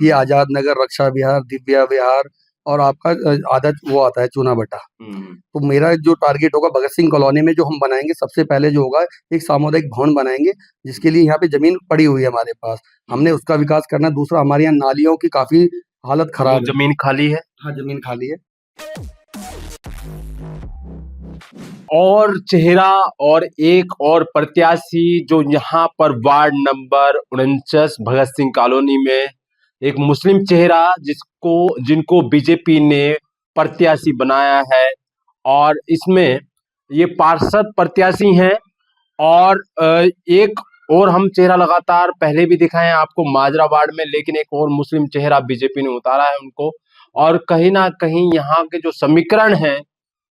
ये आजाद नगर, रक्षा विहार, दिव्या विहार और आपका आदत वो आता है चूना भट्टा। तो मेरा जो टारगेट होगा भगत सिंह कॉलोनी में जो हम बनाएंगे, सबसे पहले जो होगा एक सामुदायिक भवन बनाएंगे, जिसके लिए यहाँ पे जमीन पड़ी हुई है हमारे पास, हमने उसका विकास करना है। दूसरा, हमारे यहाँ नालियों की काफी हालत वो खराब है। जमीन खाली है। हाँ, जमीन खाली है। और चेहरा और एक और प्रत्याशी जो यहाँ पर ward number 49 Bhagat Singh colony में एक मुस्लिम चेहरा जिनको बीजेपी ने प्रत्याशी बनाया है, और इसमें ये पार्षद प्रत्याशी हैं। और एक और हम चेहरा लगातार पहले भी दिखाए हैं आपको माजरा वार्ड में, लेकिन एक और मुस्लिम चेहरा बीजेपी ने उतारा है उनको। और कहीं ना कहीं यहाँ के जो समीकरण हैं,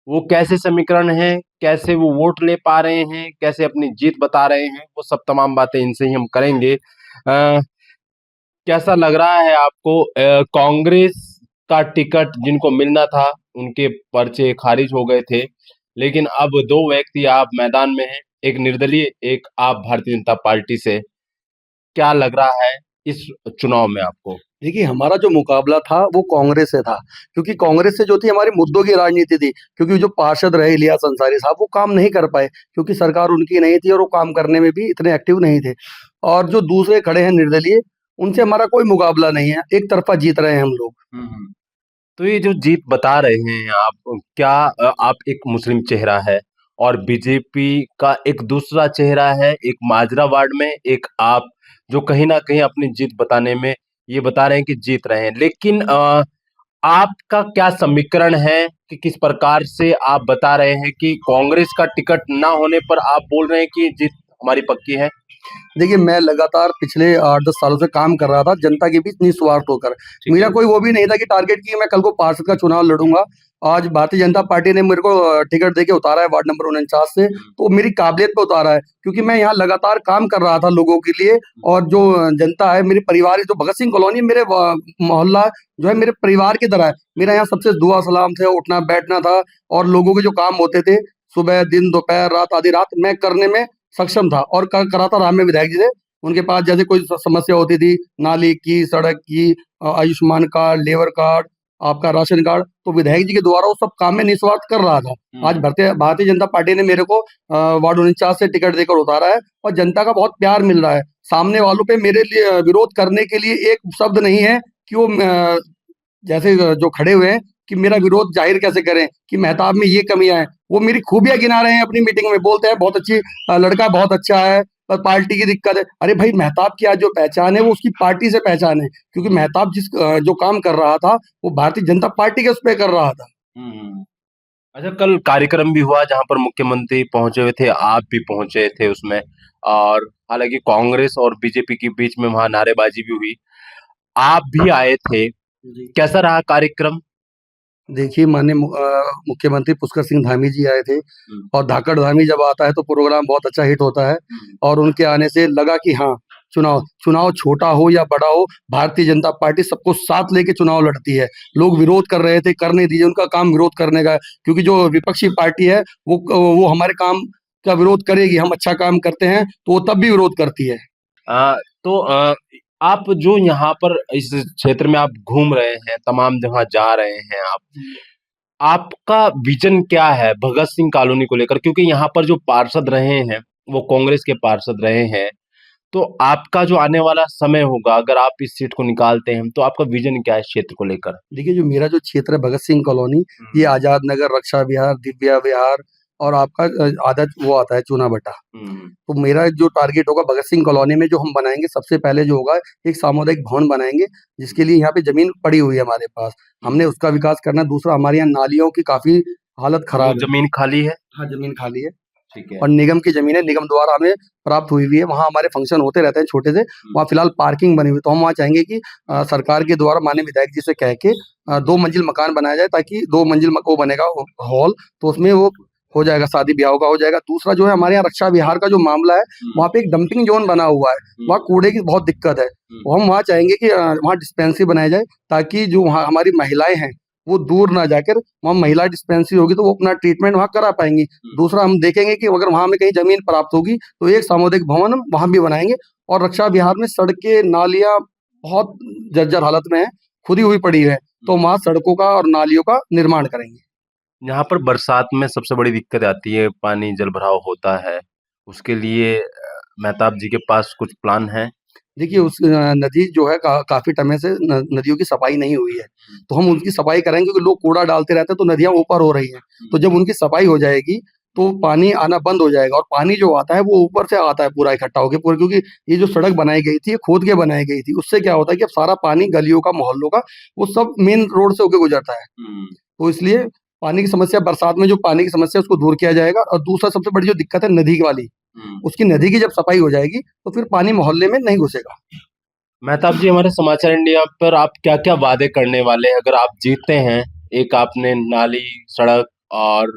वो कैसे समीकरण हैं, कैसे वो वोट ले पा रहे हैं, कैसे अपनी जीत बता रहे हैं, वो सब तमाम बातें इनसे ही हम करेंगे। कैसा लग रहा है आपको? कांग्रेस का टिकट जिनको मिलना था उनके पर्चे खारिज हो गए थे, लेकिन अब दो व्यक्ति आप मैदान में हैं, एक निर्दलीय, एक आप भारतीय जनता पार्टी से। क्या लग रहा है इस चुनाव में आपको? देखिए, हमारा जो मुकाबला था वो कांग्रेस से था, क्योंकि कांग्रेस से जो थी हमारी मुद्दों की राजनीति थी। क्योंकि जो पार्षद रहे इलियास अंसारी साहब, वो काम नहीं कर पाए क्योंकि सरकार उनकी नहीं थी और वो काम करने में भी इतने एक्टिव नहीं थे। और जो दूसरे खड़े हैं निर्दलीय, उनसे हमारा कोई मुकाबला नहीं है, एक तरफा जीत रहे हैं हम लोग। तो ये जो जीत बता रहे हैं आप, क्या आप एक मुस्लिम चेहरा है और बीजेपी का एक दूसरा चेहरा है, एक माजरा वार्ड में, एक आप, जो कहीं ना कहीं अपनी जीत बताने में ये बता रहे हैं कि जीत रहे हैं, लेकिन आपका क्या समीकरण है कि किस प्रकार से आप बता रहे हैं कि कांग्रेस का टिकट ना होने पर आप बोल रहे हैं कि जीत हमारी पक्की है? देखिए, मैं लगातार पिछले 8-10 सालों से काम कर रहा था जनता के बीच निस्वार्थ होकर। मेरा कोई वो भी नहीं था कि टारगेट कि मैं कल को पार्षद का चुनाव लड़ूंगा। आज भारतीय जनता पार्टी ने मेरे को टिकट देके उतारा है वार्ड नंबर 49 से, तो मेरी काबिलियत पे उतारा है, क्योंकि मैं यहाँ लगातार काम कर रहा था लोगों के लिए। और जो जनता है, मेरे परिवार, जो भगत सिंह कॉलोनी मेरे मोहल्ला जो है, मेरे परिवार की तरह है। मेरा यहाँ सबसे दुआ सलाम थे, उठना बैठना था, और लोगों के जो काम होते थे सुबह, दिन, दोपहर, रात, आधी रात, मैं करने में सक्षम था और कराता रहा मैं विधायक जी से। उनके पास जैसे कोई समस्या होती थी, नाली की, सड़क की, आयुष्मान कार्ड, लेबर कार्ड, आपका राशन कार्ड, तो विधायक जी के द्वारा वो सब काम में निस्वार्थ कर रहा था। आज भारतीय भारतीय जनता पार्टी ने मेरे को वार्ड 49 से टिकट देकर उतारा है, और जनता का बहुत प्यार मिल रहा है। सामने वालों पे मेरे लिए विरोध करने के लिए एक शब्द नहीं है कि वो जैसे जो खड़े हुए हैं कि मेरा विरोध जाहिर कैसे करें कि मेहताब में ये कमियां हैं। वो मेरी खूबियां गिना रहे हैं अपनी मीटिंग में, बोलते हैं बहुत अच्छी लड़का बहुत अच्छा है, पर पार्टी की दिक्कत है। अरे भाई, मेहताब की आज जो पहचान है वो उसकी पार्टी से पहचान है, क्योंकि मेहताब जो काम कर रहा था वो भारतीय जनता पार्टी के उस पर कर रहा था। अच्छा, कल कार्यक्रम भी हुआ जहां पर मुख्यमंत्री पहुंचे हुए थे, आप भी पहुंचे थे उसमें, और हालांकि कांग्रेस और बीजेपी के बीच में वहां नारेबाजी भी हुई, आप भी आए थे। जी। कैसा रहा कार्यक्रम? देखिए, माननीय मुख्यमंत्री पुष्कर सिंह धामी जी आए थे, और धाकड़ धामी जब आता है तो प्रोग्राम बहुत अच्छा हिट होता है। और उनके आने से लगा कि हाँ, चुनाव चुनाव छोटा हो या बड़ा हो, भारतीय जनता पार्टी सबको साथ लेके चुनाव लड़ती है। लोग विरोध कर रहे थे, करने दीजिए, उनका काम विरोध करने का है, क्योंकि जो विपक्षी पार्टी है वो हमारे काम का विरोध करेगी। हम अच्छा काम करते हैं तो वो तब भी विरोध करती है। तो आप जो यहाँ पर इस क्षेत्र में आप घूम रहे हैं, तमाम जगह जा रहे हैं आप, आपका विजन क्या है भगत सिंह कॉलोनी को लेकर? क्योंकि यहाँ पर जो पार्षद रहे हैं वो कांग्रेस के पार्षद रहे हैं, तो आपका जो आने वाला समय होगा, अगर आप इस सीट को निकालते हैं, तो आपका विजन क्या है इस क्षेत्र को लेकर? देखिए, जो मेरा जो क्षेत्र है भगत सिंह कॉलोनी, ये आजाद नगर, रक्षा विहार, दिव्या विहार और आपका आदत वो आता है चूना भट्टा। तो मेरा जो टारगेट होगा भगत सिंह कॉलोनी में जो हम बनाएंगे, सबसे पहले जो होगा एक सामुदायिक भवन बनाएंगे, जिसके लिए यहाँ पे जमीन पड़ी हुई है हमारे पास, हमने उसका विकास करना है। दूसरा, हमारे यहाँ नालियों की काफी हालत खराब है। जमीन खाली है। हाँ, जमीन खाली है। ठीक है। और निगम की जमीन है, निगम द्वारा हमें प्राप्त हुई हुई है। वहाँ हमारे फंक्शन होते रहते हैं छोटे से, वहाँ फिलहाल पार्किंग बनी हुई, तो हम वहाँ चाहेंगे कि सरकार के द्वारा माननीय विधायक जी से कह के 2 मंजिल मकान बनाया जाए, ताकि 2 मंजिल वो बनेगा हॉल, तो उसमें वो हो जाएगा, शादी ब्याह का हो जाएगा। दूसरा जो है, हमारे यहाँ रक्षा विहार का जो मामला है, वहाँ पे एक डंपिंग जोन बना हुआ है, वहाँ कूड़े की बहुत दिक्कत है। हम वहाँ चाहेंगे कि वहाँ डिस्पेंसरी बनाई जाए, ताकि जो वहाँ हमारी महिलाएं हैं वो दूर ना जाकर, वहाँ महिला डिस्पेंसरी होगी तो वो अपना ट्रीटमेंट वहाँ करा पाएंगी। दूसरा, हम देखेंगे कि अगर वहाँ में कहीं जमीन प्राप्त होगी तो एक सामुदायिक भवन हम वहाँ भी बनाएंगे। और रक्षा विहार में सड़कें, नालियाँ बहुत जर्जर हालत में है, खुदी हुई पड़ी है। तो वहाँ सड़कों का और नालियों का निर्माण करेंगे। यहाँ पर बरसात में सबसे बड़ी दिक्कत आती है, पानी जल भराव होता है। उसके लिए मेहताब जी के पास कुछ प्लान है? देखिए उस नदी जो है काफी समय से नदियों की सफाई नहीं हुई है, तो हम उनकी सफाई करेंगे क्योंकि लोग कूड़ा डालते रहते हैं तो नदियां ऊपर हो रही हैं। तो जब उनकी सफाई हो जाएगी तो पानी आना बंद हो जाएगा, और पानी जो आता है वो ऊपर से आता है पूरा इकट्ठा होकर पूरा, क्योंकि ये जो सड़क बनाई गई थी ये खोद के बनाई गई थी। उससे क्या होता है कि अब सारा पानी गलियों का, मोहल्लों का, वो सब मेन रोड से होकर गुजरता है। तो इसलिए पानी की समस्या, बरसात में जो पानी की समस्या है उसको दूर किया जाएगा। और दूसरा सबसे बड़ी जो दिक्कत है नदी वाली, उसकी नदी की जब सफाई हो जाएगी तो फिर पानी मोहल्ले में नहीं घुसेगा। मेहताब जी, हमारे समाचार इंडिया पर आप क्या क्या वादे करने वाले हैं अगर आप जीतते हैं? एक आपने नाली, सड़क और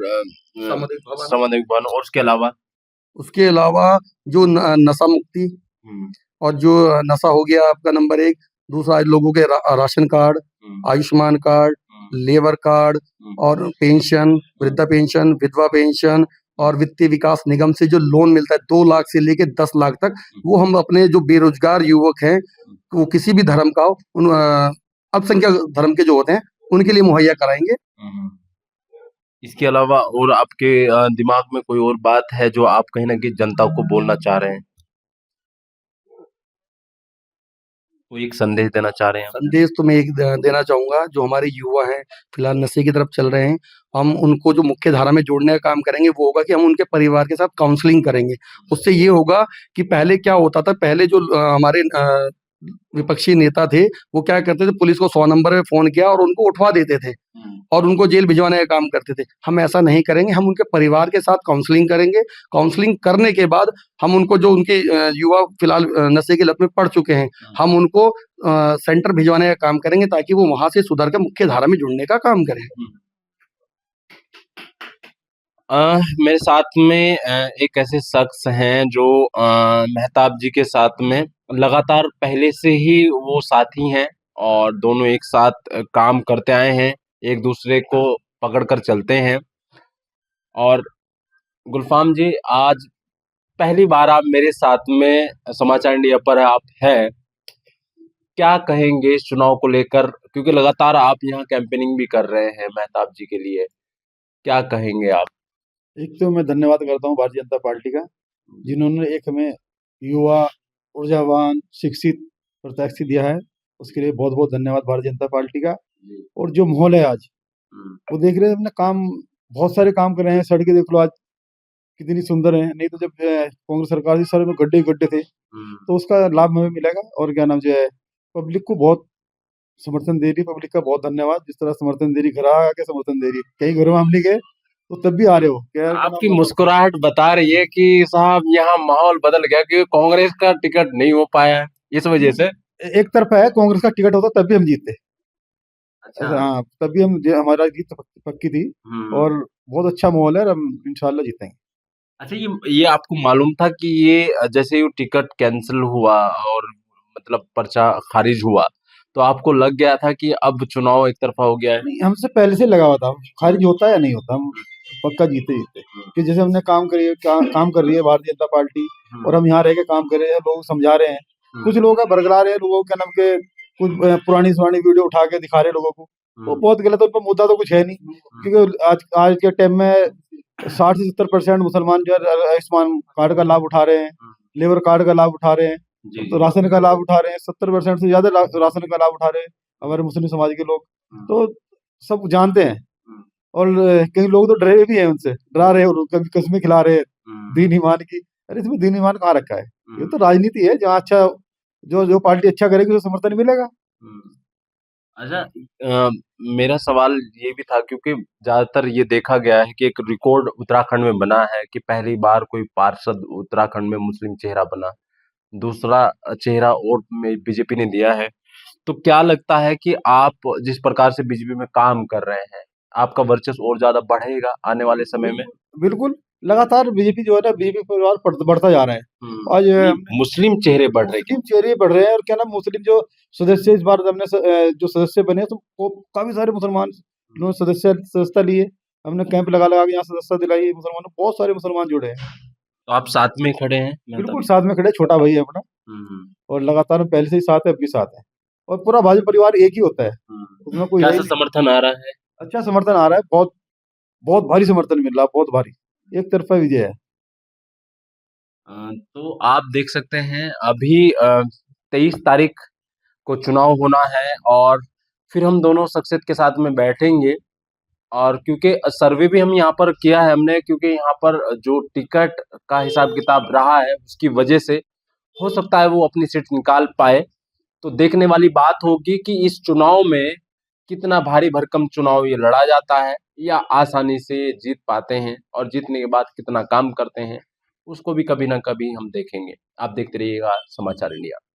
सामुदायिक भवन, सामुदायिक भवन, और उसके अलावा? उसके अलावा जो नशा मुक्ति, हम्म, और जो नशा हो गया आपका नंबर एक, दूसरा लोगों के ration card, Ayushman card, labour card, और पेंशन, वृद्धा पेंशन, विधवा पेंशन, और वित्तीय विकास निगम से जो लोन मिलता है 2 लाख से लेके 10 लाख तक, वो हम अपने जो बेरोजगार युवक हैं, वो किसी भी धर्म का हो, उन अल्पसंख्यक धर्म के जो होते हैं उनके लिए मुहैया कराएंगे। इसके अलावा और आपके दिमाग में कोई और बात है जो आप कहीं ना कहीं जनता को बोलना चाह रहे हैं? कोई एक संदेश देना चाह रहे हैं? संदेश तो मैं एक देना चाहूंगा, जो हमारे युवा हैं फिलहाल नशे की तरफ चल रहे हैं, हम उनको जो मुख्य धारा में जोड़ने का काम करेंगे वो होगा कि हम उनके परिवार के साथ काउंसलिंग करेंगे। उससे ये होगा कि पहले क्या होता था, पहले जो हमारे विपक्षी नेता थे वो क्या करते थे, पुलिस को 100 नंबर पे फोन किया और उनको उठवा देते थे और उनको जेल भिजवाने का काम करते थे। हम ऐसा नहीं करेंगे, हम उनके परिवार के साथ काउंसलिंग करेंगे। काउंसलिंग करने के बाद हम उनको, जो उनके युवा फिलहाल नशे की लत में पड़ चुके हैं, हम उनको सेंटर भिजवाने का काम करेंगे ताकि वो वहां से सुधर कर मुख्य धारा में जुड़ने का काम करें। मेरे साथ में एक ऐसे शख्स हैं जो मेहताब जी के साथ में लगातार पहले से ही वो साथी हैं, और दोनों एक साथ काम करते आए हैं, एक दूसरे को पकड़ कर चलते हैं। और गुलफाम जी, आज पहली बार आप मेरे साथ में समाचार इंडिया पर आप हैं, क्या कहेंगे इस चुनाव को लेकर? क्योंकि लगातार आप यहाँ कैंपेनिंग भी कर रहे हैं मेहताब जी के लिए, क्या कहेंगे आप? एक तो मैं धन्यवाद करता हूँ भारतीय जनता पार्टी का, जिन्होंने एक हमें युवा, ऊर्जावान, शिक्षित प्रत्याशी दिया है। उसके लिए बहुत बहुत धन्यवाद भारतीय जनता पार्टी का। और जो माहौल है आज, वो देख रहे हैं, हमने काम, बहुत सारे काम कर रहे हैं। सड़कें देख लो आज कितनी सुंदर है। नहीं तो जब कांग्रेस सरकार थी, सड़क में गड्ढे ही गड्ढे थे। तो उसका लाभ हमें मिलेगा। और क्या नाम जो है, पब्लिक को बहुत समर्थन दे रही है। पब्लिक का बहुत धन्यवाद, जिस तरह समर्थन दे रही, घर आके समर्थन दे रही है। कई घरों में हम नहीं गए तो तब भी आ रहे हो। क्या आपकी मुस्कुराहट बता रही है कि साहब यहाँ माहौल बदल गया, कि कांग्रेस का टिकट नहीं हो पाया है इस वजह से। एक तरफा है, कांग्रेस का टिकट होता तब भी हम जीतते। अच्छा। हाँ, तब भी हम हमारा जीत पक्की थी। और बहुत अच्छा माहौल है और हम इंशाल्लाह जीतेंगे। अच्छा, ये आपको मालूम था कि ये जैसे ये टिकट कैंसिल हुआ और मतलब पर्चा खारिज हुआ, तो आपको लग गया था कि अब चुनाव एक तरफा हो गया है? नहीं, हमसे पहले से लगा हुआ था, खारिज होता है या नहीं होता, हम पक्का जीते जीते। कि जैसे हमने काम करी है, काम कर रही है भारतीय जनता पार्टी, और हम यहाँ रह के काम कर रहे हैं, लोग समझा रहे हैं। कुछ लोगों का बरगला रहे हैं, लोगों के नाम के कुछ पुरानी वीडियो उठा के दिखा रहे हैं लोगों को, वो बहुत गलत है। उन पर मुद्दा तो कुछ है नहीं, क्योंकि आज के टाइम में 60 से 70% मुसलमान जो है आयुष्मान कार्ड का लाभ उठा रहे हैं, लेबर कार्ड का लाभ उठा रहे हैं, तो राशन का लाभ उठा रहे हैं। 70% से ज्यादा राशन का लाभ उठा रहे हैं हमारे मुस्लिम समाज के लोग। तो सब जानते हैं। और कई लोग तो डरे भी हैं, उनसे डरा रहे हैं, कभी कस्में खिला रहे हैं दीन ईमान की। अरे इसमें दीन ईमान कहाँ रखा है? ये तो राजनीति है, जहाँ अच्छा जो पार्टी अच्छा करेगी उसे समर्थन मिलेगा। अच्छा, मेरा सवाल ये भी था, क्योंकि ज्यादातर ये देखा गया है कि एक रिकॉर्ड उत्तराखंड में बना है कि पहली बार कोई पार्षद उत्तराखंड में मुस्लिम चेहरा बना, दूसरा चेहरा और बीजेपी ने दिया है। तो क्या लगता है कि आप जिस प्रकार से बीजेपी में काम कर रहे हैं, आपका वर्चस्व और ज्यादा बढ़ेगा आने वाले समय में? बिल्कुल, लगातार बीजेपी जो है ना, बीजेपी परिवार बढ़ता जा रहा है। आज मुस्लिम चेहरे बढ़ रहे हैं। मुस्लिम चेहरे बढ़ रहे हैं। और क्या नाम, मुस्लिम जो सदस्य इस बार हमने जो सदस्य बने, तो वो काफी सारे मुसलमान उन्होंने सदस्यता ली है। हमने कैंप लगा के यहाँ सदस्यता दिलाई है मुसलमानों, बहुत सारे मुसलमान जुड़े हैं। तो आप साथ में खड़े हैं? बिल्कुल साथ में खड़े, छोटा भाई है अपना। और लगातार पहले से ही साथ है, अब भी साथ है। और पूरा भाजपा परिवार एक ही होता है, उसमें कोई है ही कैसा नहीं। समर्थन आ रहा है? अच्छा समर्थन आ रहा है, बहुत बहुत भारी समर्थन मिल रहा है, बहुत भारी, एक तरफा विजय है। तो आप देख सकते हैं अभी 23 तारीख को चुनाव होना है और फिर हम दोनों शख्सियत के साथ में बैठेंगे और क्योंकि सर्वे भी हम यहाँ पर किया है हमने, क्योंकि यहाँ पर जो टिकट का हिसाब किताब रहा है उसकी वजह से हो सकता है वो अपनी सीट निकाल पाए। तो देखने वाली बात होगी कि इस चुनाव में कितना भारी भरकम चुनाव ये लड़ा जाता है या आसानी से जीत पाते हैं और जीतने के बाद कितना काम करते हैं, उसको भी कभी ना कभी हम देखेंगे। आप देखते रहिएगा समाचार इंडिया।